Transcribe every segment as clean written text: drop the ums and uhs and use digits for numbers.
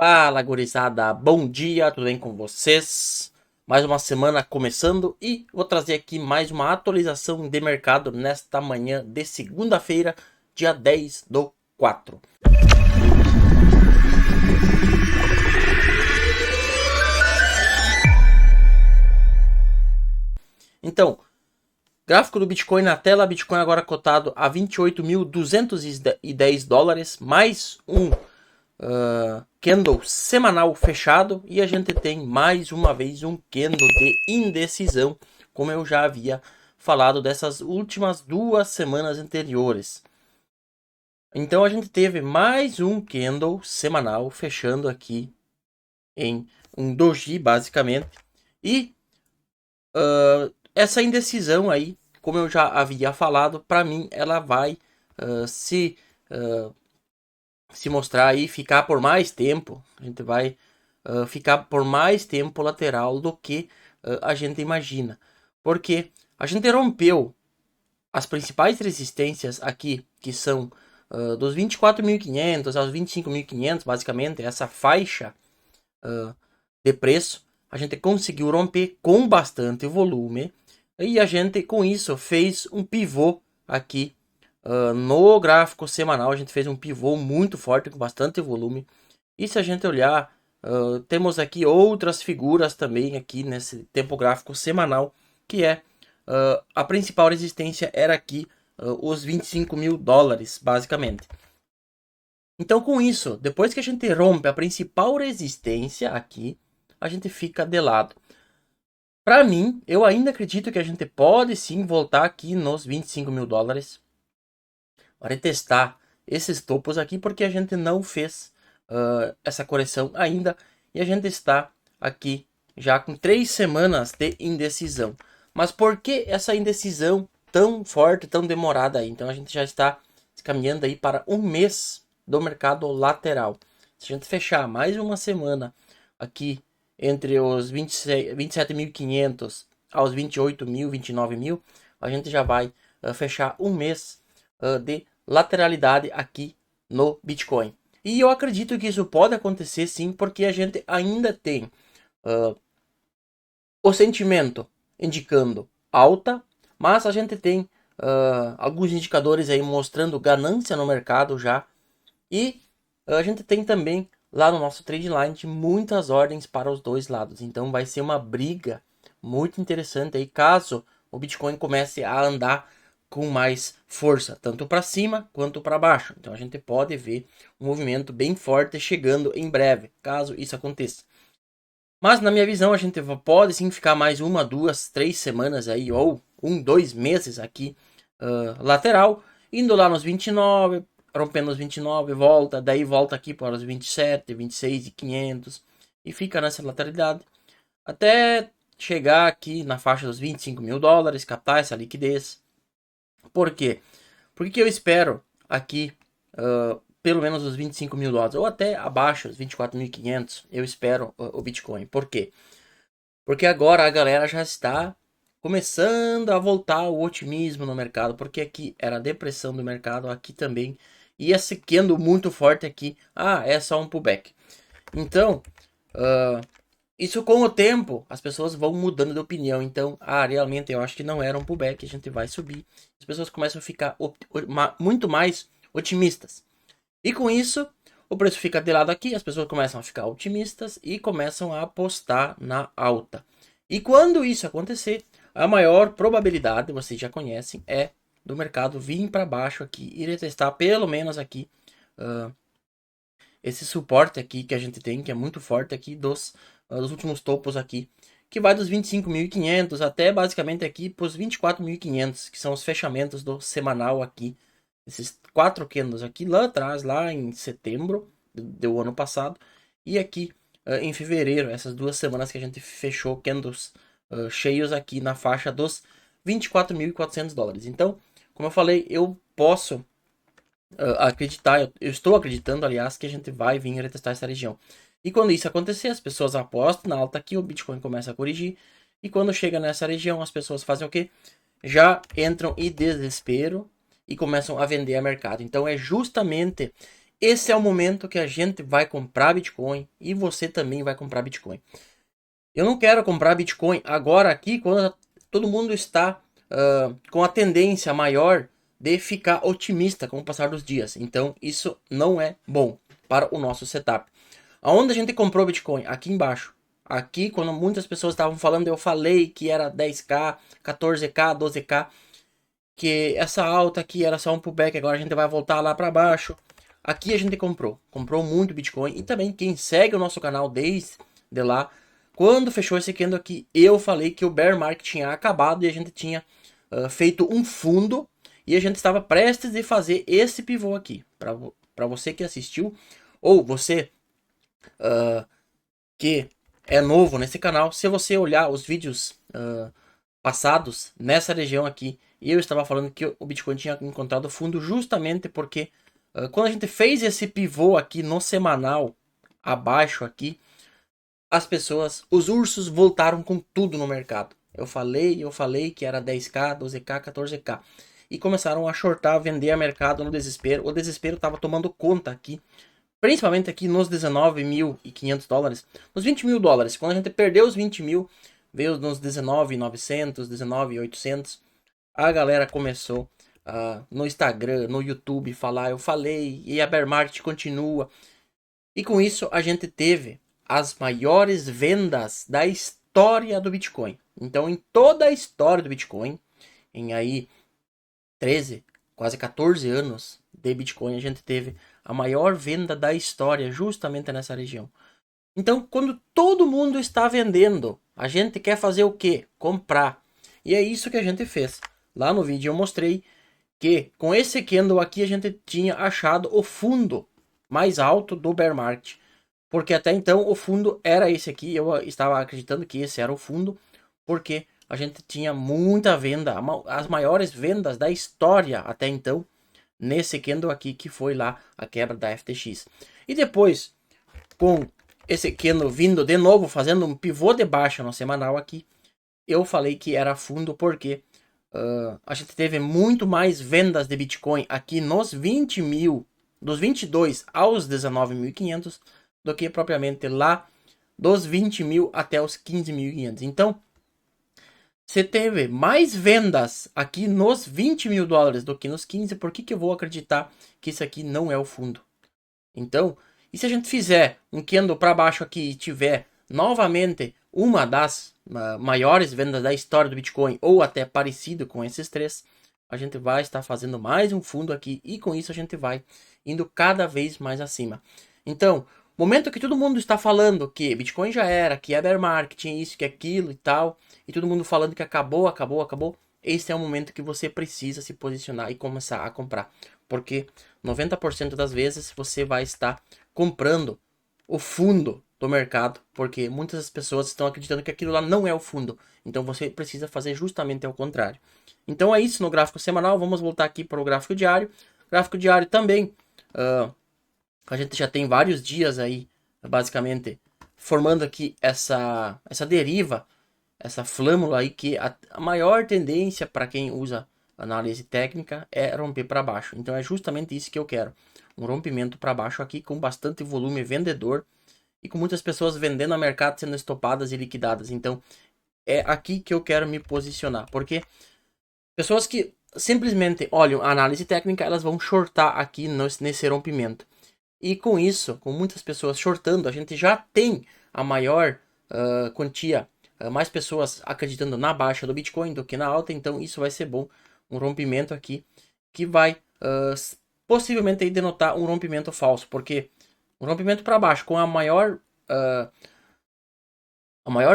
Fala, gurizada, bom dia, tudo bem com vocês? Mais uma semana começando e vou trazer aqui mais uma atualização de mercado nesta manhã de segunda-feira, dia 10/4. Então, gráfico do Bitcoin na tela, Bitcoin agora cotado a 28.210 dólares, mais um candle semanal fechado, e a gente tem mais uma vez um candle de indecisão, como eu já havia falado dessas últimas 2 semanas anteriores. Então a gente teve mais um candle semanal fechando aqui em um doji basicamente, e essa indecisão aí, como eu já havia falado, para mim ela vai se mostrar aí, ficar por mais tempo. A gente vai ficar por mais tempo lateral do que a gente imagina. Porque a gente rompeu as principais resistências aqui, que são dos 24.500 aos 25.500, basicamente, essa faixa de preço. A gente conseguiu romper com bastante volume. E a gente, com isso, fez um pivô aqui no gráfico semanal. A gente fez um pivô muito forte, com bastante volume. E se a gente olhar, temos aqui outras figuras também aqui nesse tempo gráfico semanal, que é a principal resistência era aqui os 25 mil dólares, basicamente. Então, com isso, depois que a gente rompe a principal resistência aqui, a gente fica de lado. Para mim, eu ainda acredito que a gente pode sim voltar aqui nos 25 mil dólares para testar esses topos aqui, porque a gente não fez essa correção ainda, e a gente está aqui já com 3 semanas de indecisão. Mas por que essa indecisão tão forte, tão demorada aí? Então a gente já está caminhando aí para um mês do mercado lateral. Se a gente fechar mais uma semana aqui entre os 27.500 aos 28.000, 29.000, a gente já vai fechar um mês de lateralidade aqui no Bitcoin. E eu acredito que isso pode acontecer sim, porque a gente ainda tem o sentimento indicando alta, mas a gente tem alguns indicadores aí mostrando ganância no mercado já. E a gente tem também lá no nosso trade line muitas ordens para os dois lados. Então vai ser uma briga muito interessante aí caso o Bitcoin comece a andar com mais força, tanto para cima quanto para baixo. Então a gente pode ver um movimento bem forte chegando em breve, caso isso aconteça. Mas na minha visão a gente pode sim ficar mais 1, 2, 3 semanas aí, ou 1, 2 meses aqui lateral, indo lá nos 29, rompendo os 29, volta, daí volta aqui para os 27, 26 e 500 e fica nessa lateralidade até chegar aqui na faixa dos 25 mil dólares, captar essa liquidez. Por quê? Porque eu espero aqui pelo menos os 25 mil dólares, ou até abaixo, os 24.500, eu espero o Bitcoin. Por quê? Porque agora a galera já está começando a voltar o otimismo no mercado, porque aqui era a depressão do mercado, aqui também ia sequendo muito forte aqui. É só um pullback. Então, isso com o tempo, as pessoas vão mudando de opinião. Então, realmente eu acho que não era um pullback, a gente vai subir. As pessoas começam a ficar muito mais otimistas. E com isso, o preço fica de lado aqui, as pessoas começam a ficar otimistas e começam a apostar na alta. E quando isso acontecer, a maior probabilidade, vocês já conhecem, é do mercado vir para baixo aqui e retestar pelo menos aqui esse suporte aqui que a gente tem, que é muito forte aqui dos últimos topos aqui, que vai dos 25.500 até basicamente aqui para os 24.500, que são os fechamentos do semanal aqui. Esses 4 candles aqui lá atrás, lá em setembro do ano passado, e aqui em fevereiro, essas 2 semanas que a gente fechou candles cheios aqui na faixa dos 24.400 dólares. Então, como eu falei, eu posso acreditar, eu estou acreditando, aliás, que a gente vai vir retestar essa região. E quando isso acontecer, as pessoas apostam na alta aqui, o Bitcoin começa a corrigir, e quando chega nessa região, as pessoas fazem o quê? Já entram em desespero e começam a vender a mercado. Então é justamente esse é o momento que a gente vai comprar Bitcoin e você também vai comprar Bitcoin. Eu não quero comprar Bitcoin agora aqui quando todo mundo está com a tendência maior de ficar otimista com o passar dos dias. Então isso não é bom para o nosso setup. Aonde a gente comprou Bitcoin? Aqui embaixo. Aqui, quando muitas pessoas estavam falando, eu falei que era 10k, 14k, 12k, que essa alta aqui era só um pullback, agora a gente vai voltar lá para baixo. Aqui a gente comprou muito Bitcoin, e também quem segue o nosso canal desde lá, quando fechou esse candle aqui, eu falei que o bear market tinha acabado e a gente tinha feito um fundo e a gente estava prestes a fazer esse pivô aqui. Para você que assistiu, ou você que é novo nesse canal, se você olhar os vídeos passados nessa região aqui, eu estava falando que o Bitcoin tinha encontrado fundo justamente porque quando a gente fez esse pivô aqui no semanal, abaixo aqui, as pessoas, os ursos voltaram com tudo no mercado. Eu falei que era 10k, 12k, 14k. E começaram a shortar, vender a mercado no desespero. O desespero estava tomando conta aqui, principalmente aqui nos 19.500 dólares, nos 20 mil dólares. Quando a gente perdeu os 20 mil, veio nos 19.900, 19.800. A galera começou no Instagram, no YouTube, falar, eu falei, e a bear market continua. E com isso a gente teve as maiores vendas da história do Bitcoin. Então, em toda a história do Bitcoin, em aí 13, quase 14 anos de Bitcoin, a gente teve a maior venda da história justamente nessa região. Então, quando todo mundo está vendendo, a gente quer fazer o quê? Comprar. E é isso que a gente fez. Lá no vídeo eu mostrei que com esse candle aqui a gente tinha achado o fundo mais alto do bear market. Porque até então o fundo era esse aqui, eu estava acreditando que esse era o fundo, porque a gente tinha muita venda, as maiores vendas da história até então, nesse candle aqui que foi lá a quebra da FTX. E depois, com esse candle vindo de novo, fazendo um pivô de baixa no semanal aqui, eu falei que era fundo porque a gente teve muito mais vendas de Bitcoin aqui nos 20 mil, dos 22 aos 19.500, do que propriamente lá dos 20 mil até os 15.500. Então, você teve mais vendas aqui nos 20 mil dólares do que nos 15, por que eu vou acreditar que isso aqui não é o fundo? Então, e se a gente fizer um candle para baixo aqui e tiver novamente uma das maiores vendas da história do Bitcoin, ou até parecido com esses três, a gente vai estar fazendo mais um fundo aqui e com isso a gente vai indo cada vez mais acima. Então, momento que todo mundo está falando que Bitcoin já era, que é bear market, isso, que aquilo e tal, e todo mundo falando que acabou, esse é o momento que você precisa se posicionar e começar a comprar. Porque 90% das vezes você vai estar comprando o fundo do mercado, porque muitas pessoas estão acreditando que aquilo lá não é o fundo. Então você precisa fazer justamente ao contrário. Então é isso no gráfico semanal. Vamos voltar aqui para o gráfico diário. Gráfico diário também, a gente já tem vários dias aí, basicamente, formando aqui essa deriva, essa flâmula aí, que a maior tendência para quem usa análise técnica é romper para baixo. Então é justamente isso que eu quero. Um rompimento para baixo aqui com bastante volume vendedor e com muitas pessoas vendendo a mercado sendo estopadas e liquidadas. Então é aqui que eu quero me posicionar. Porque pessoas que simplesmente olham a análise técnica, elas vão shortar aqui nesse rompimento. E com isso, com muitas pessoas shortando, a gente já tem a maior quantia, mais pessoas acreditando na baixa do Bitcoin do que na alta. Então isso vai ser bom, um rompimento aqui que vai possivelmente aí denotar um rompimento falso, porque um rompimento para baixo com a maior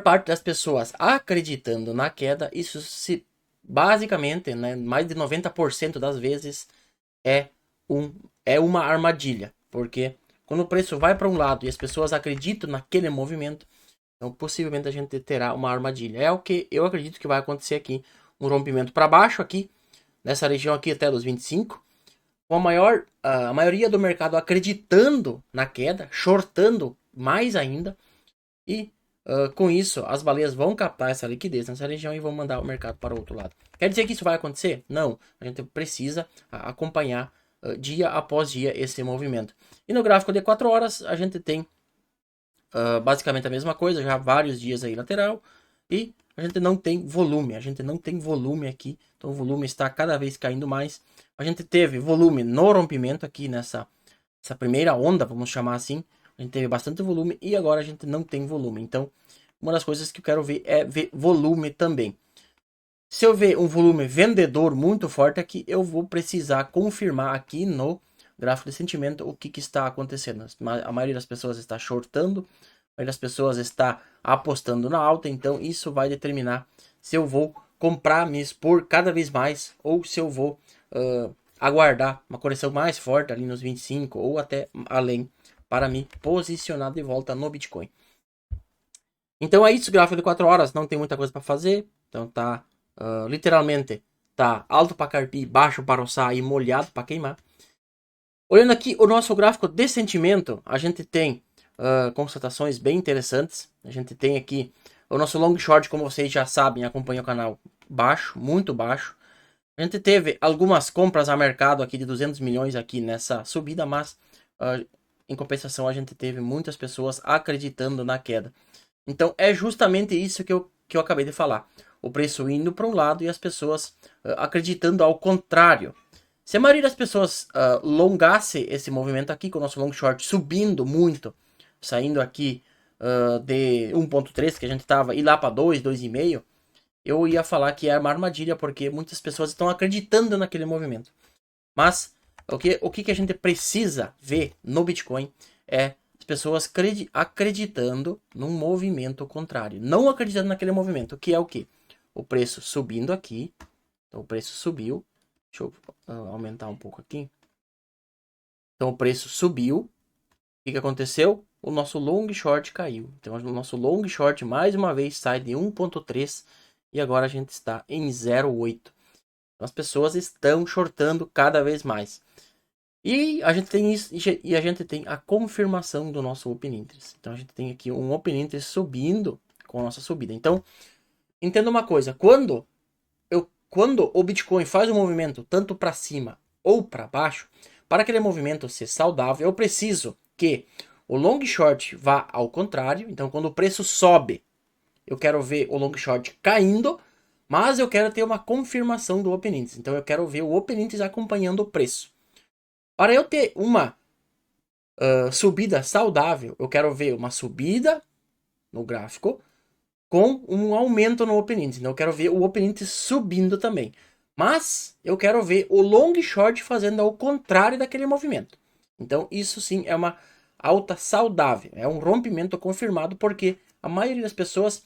parte das pessoas acreditando na queda, isso se basicamente, né, mais de 90% das vezes é uma armadilha, porque quando o preço vai para um lado e as pessoas acreditam naquele movimento, então possivelmente a gente terá uma armadilha. É o que eu acredito que vai acontecer aqui, um rompimento para baixo aqui, nessa região aqui até dos 25, com a maioria do mercado acreditando na queda, shortando mais ainda, e com isso as baleias vão captar essa liquidez nessa região e vão mandar o mercado para o outro lado. Quer dizer que isso vai acontecer? Não, a gente precisa acompanhar dia após dia esse movimento. E no gráfico de 4 horas a gente tem basicamente a mesma coisa, já há vários dias aí lateral, e a gente não tem volume aqui, então o volume está cada vez caindo mais. A gente teve volume no rompimento aqui essa primeira onda, vamos chamar assim, a gente teve bastante volume e agora a gente não tem volume, então uma das coisas que eu quero ver é ver volume também. Se eu ver um volume vendedor muito forte aqui, eu vou precisar confirmar aqui no gráfico de sentimento o que está acontecendo. A maioria das pessoas está shortando, a maioria das pessoas está apostando na alta, então isso vai determinar se eu vou comprar, me expor cada vez mais ou se eu vou aguardar uma correção mais forte ali nos 25 ou até além para me posicionar de volta no Bitcoin. Então é isso, gráfico de 4 horas, não tem muita coisa para fazer, então tá literalmente tá alto para carpir, baixo para roçar e molhado para queimar. Olhando aqui o nosso gráfico de sentimento, a gente tem constatações bem interessantes. A gente tem aqui o nosso long short, como vocês já sabem, acompanham o canal, baixo, muito baixo. A gente teve algumas compras a mercado aqui de 200 milhões aqui nessa subida, mas em compensação a gente teve muitas pessoas acreditando na queda. Então é justamente isso que eu acabei de falar. O preço indo para um lado e as pessoas acreditando ao contrário. Se a maioria das pessoas longasse esse movimento aqui, com o nosso long short subindo muito, saindo aqui de 1.3 que a gente estava, e lá para 2, 2,5, eu ia falar que é uma armadilha, porque muitas pessoas estão acreditando naquele movimento. Mas o que a gente precisa ver no Bitcoin é as pessoas acreditando num movimento contrário. Não acreditando naquele movimento, que é o quê? O preço subindo aqui. Então o preço subiu. Deixa eu aumentar um pouco aqui. Então o preço subiu. O que aconteceu? O nosso long short caiu. Então o nosso long short mais uma vez sai de 1.3 e agora a gente está em 0.8. As pessoas estão shortando cada vez mais. E a gente tem isso, e a gente tem a confirmação do nosso Open Interest. Então a gente tem aqui um Open Interest subindo com a nossa subida. Então, entenda uma coisa, quando o Bitcoin faz um movimento tanto para cima ou para baixo, para aquele movimento ser saudável, eu preciso que o long short vá ao contrário. Então, quando o preço sobe, eu quero ver o long short caindo, mas eu quero ter uma confirmação do Open Interest. Então, eu quero ver o Open Interest acompanhando o preço. Para eu ter uma subida saudável, eu quero ver uma subida no gráfico com um aumento no Open Interest. Então, eu quero ver o Open Interest subindo também. Mas eu quero ver o long short fazendo ao contrário daquele movimento. Então, isso sim é uma alta saudável. É um rompimento confirmado, porque a maioria das pessoas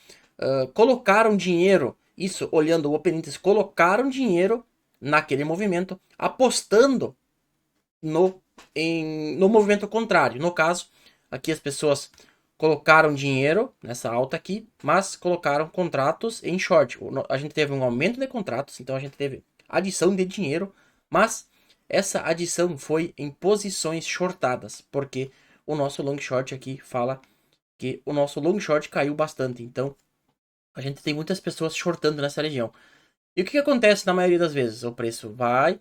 colocaram dinheiro, isso olhando o Open Interest, colocaram dinheiro naquele movimento, apostando no movimento contrário. No caso, aqui as pessoas colocaram dinheiro nessa alta aqui, mas colocaram contratos em short. A gente teve um aumento de contratos, então a gente teve adição de dinheiro, mas essa adição foi em posições shortadas, porque o nosso long short aqui fala que o nosso long short caiu bastante, então a gente tem muitas pessoas shortando nessa região. E o que acontece na maioria das vezes? O preço vai,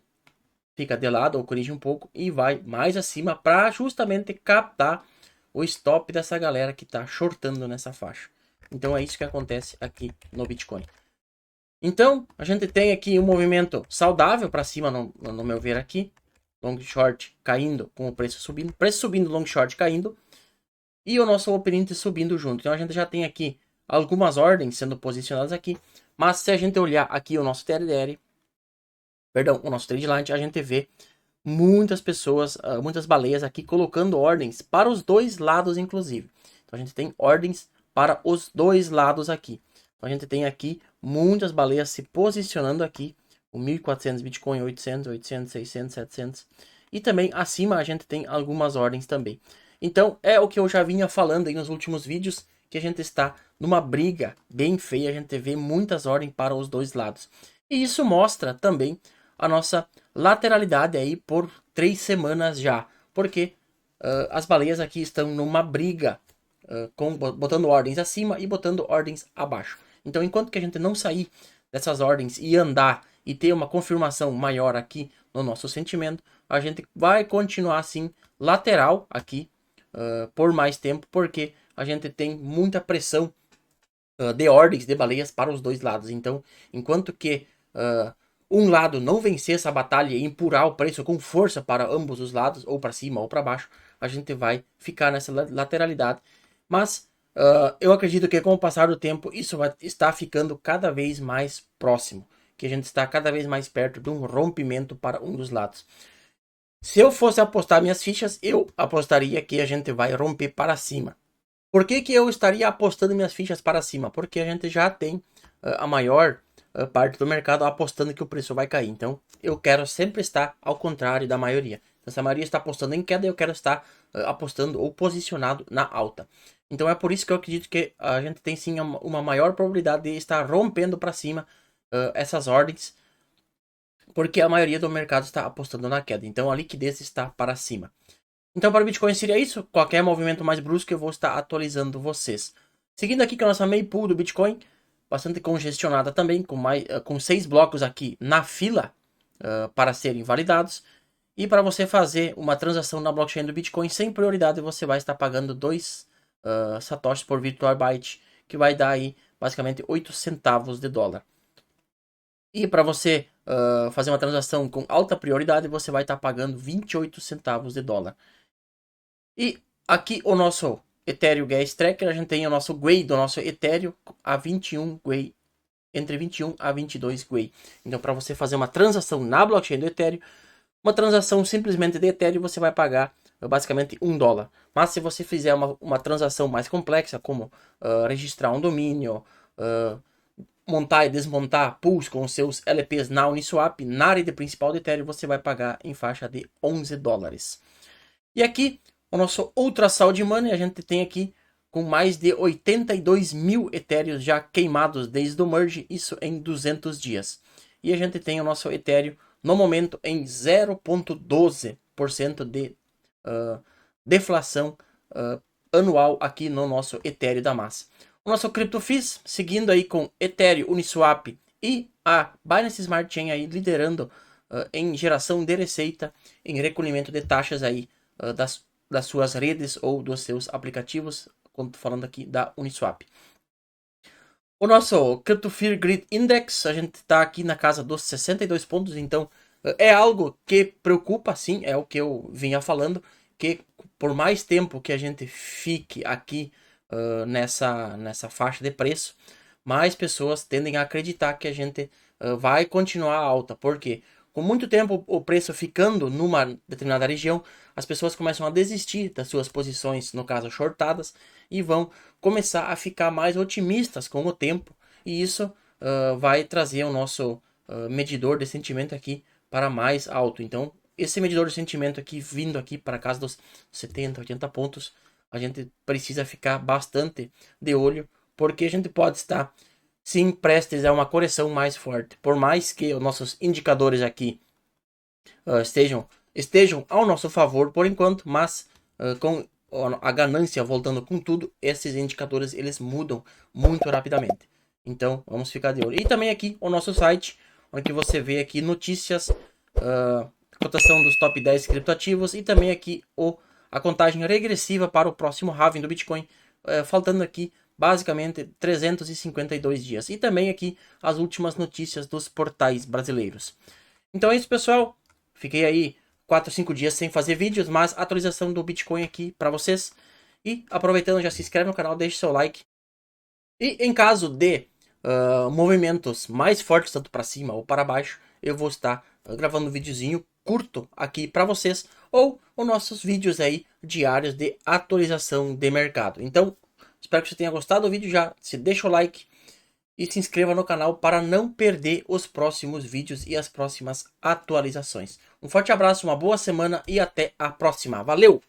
fica de lado ou corrige um pouco e vai mais acima para justamente captar o stop dessa galera que está shortando nessa faixa. Então é isso que acontece aqui no Bitcoin. Então a gente tem aqui um movimento saudável para cima, no meu ver aqui. Long short caindo com o preço subindo, long short caindo. E o nosso Open Interest subindo junto. Então a gente já tem aqui algumas ordens sendo posicionadas aqui. Mas se a gente olhar aqui o nosso TLDR, perdão, o nosso trade line, a gente vê muitas pessoas, muitas baleias aqui colocando ordens para os dois lados, inclusive. Então a gente tem ordens para os dois lados aqui. Então a gente tem aqui muitas baleias se posicionando aqui, o 1.400 Bitcoin, 800, 800, 600, 700. E também acima a gente tem algumas ordens também. Então é o que eu já vinha falando aí nos últimos vídeos, que a gente está numa briga bem feia, a gente vê muitas ordens para os dois lados. E isso mostra também a nossa lateralidade aí por 3 semanas já, porque as baleias aqui estão numa briga, botando ordens acima e botando ordens abaixo. Então, enquanto que a gente não sair dessas ordens e andar e ter uma confirmação maior aqui no nosso sentimento, a gente vai continuar assim lateral aqui por mais tempo, porque a gente tem muita pressão de ordens de baleias para os dois lados. Então, enquanto que um lado não vencer essa batalha e empurrar o preço com força para ambos os lados, ou para cima ou para baixo, a gente vai ficar nessa lateralidade. Mas eu acredito que com o passar do tempo isso vai estar ficando cada vez mais próximo, que a gente está cada vez mais perto de um rompimento para um dos lados. Se eu fosse apostar minhas fichas, eu apostaria que a gente vai romper para cima. Por que eu estaria apostando minhas fichas para cima? Porque a gente já tem a maior parte do mercado apostando que o preço vai cair. Então, eu quero sempre estar ao contrário da maioria. Então, se a maioria está apostando em queda, eu quero estar apostando ou posicionado na alta. Então, é por isso que eu acredito que a gente tem sim uma maior probabilidade de estar rompendo para cima essas ordens, porque a maioria do mercado está apostando na queda. Então, a liquidez está para cima. Então, para o Bitcoin seria isso. Qualquer movimento mais brusco eu vou estar atualizando vocês. Seguindo aqui com a nossa Maypool do Bitcoin, bastante congestionada também, com 6 blocos aqui na fila para serem validados. E para você fazer uma transação na blockchain do Bitcoin sem prioridade, você vai estar pagando 2 satoshis por virtual byte, que vai dar aí basicamente 8 centavos de dólar. E para você fazer uma transação com alta prioridade, você vai estar pagando 28 centavos de dólar. E aqui o nosso Ethereum Gas Tracker, a gente tem o nosso GUI do nosso Ethereum a 21 GUI, entre 21 a 22 GUI. Então, para você fazer uma transação na blockchain do Ethereum, uma transação simplesmente de Ethereum, você vai pagar basicamente $1. Mas se você fizer uma transação mais complexa, como registrar um domínio, montar e desmontar pools com os seus LPs na Uniswap, na rede principal do Ethereum, você vai pagar em faixa de $11. E aqui, o nosso Ultra Saud Money, a gente tem aqui com mais de 82 mil Ethereum já queimados desde o merge, isso em 200 dias. E a gente tem o nosso Ethereum no momento em 0,12% de deflação anual aqui no nosso Ethereum da massa. O nosso CryptoFees, seguindo aí com Ethereum, Uniswap e a Binance Smart Chain aí liderando em geração de receita, em recolhimento de taxas aí das suas redes ou dos seus aplicativos, quando falando aqui da Uniswap. O nosso CryptoFear Grid Index, a gente está aqui na casa dos 62 pontos, então é algo que preocupa, sim, é o que eu vinha falando, que por mais tempo que a gente fique aqui nessa faixa de preço, mais pessoas tendem a acreditar que a gente vai continuar alta. Por quê? Com muito tempo o preço ficando numa determinada região, as pessoas começam a desistir das suas posições, no caso shortadas, e vão começar a ficar mais otimistas com o tempo, e isso vai trazer o nosso medidor de sentimento aqui para mais alto. Então, esse medidor de sentimento aqui, vindo aqui para casa dos 70, 80 pontos, a gente precisa ficar bastante de olho, porque a gente pode estar sim prestes a uma correção mais forte. Por mais que os nossos indicadores aqui estejam ao nosso favor por enquanto, mas com a ganância voltando com tudo, esses indicadores eles mudam muito rapidamente. Então vamos ficar de olho. E também aqui o nosso site, onde você vê aqui notícias, cotação dos top 10 criptoativos e também aqui a contagem regressiva para o próximo halving do Bitcoin, faltando aqui basicamente 352 dias. E também aqui as últimas notícias dos portais brasileiros. Então é isso, pessoal. Fiquei aí 4 ou 5 dias sem fazer vídeos, mas atualização do Bitcoin aqui para vocês. E aproveitando, já se inscreve no canal, deixe seu like. E em caso de movimentos mais fortes, tanto para cima ou para baixo, eu vou estar gravando um videozinho curto aqui para vocês, ou os nossos vídeos aí diários de atualização de mercado. Então, espero que você tenha gostado do vídeo, já se deixa o like e se inscreva no canal para não perder os próximos vídeos e as próximas atualizações. Um forte abraço, uma boa semana e até a próxima. Valeu!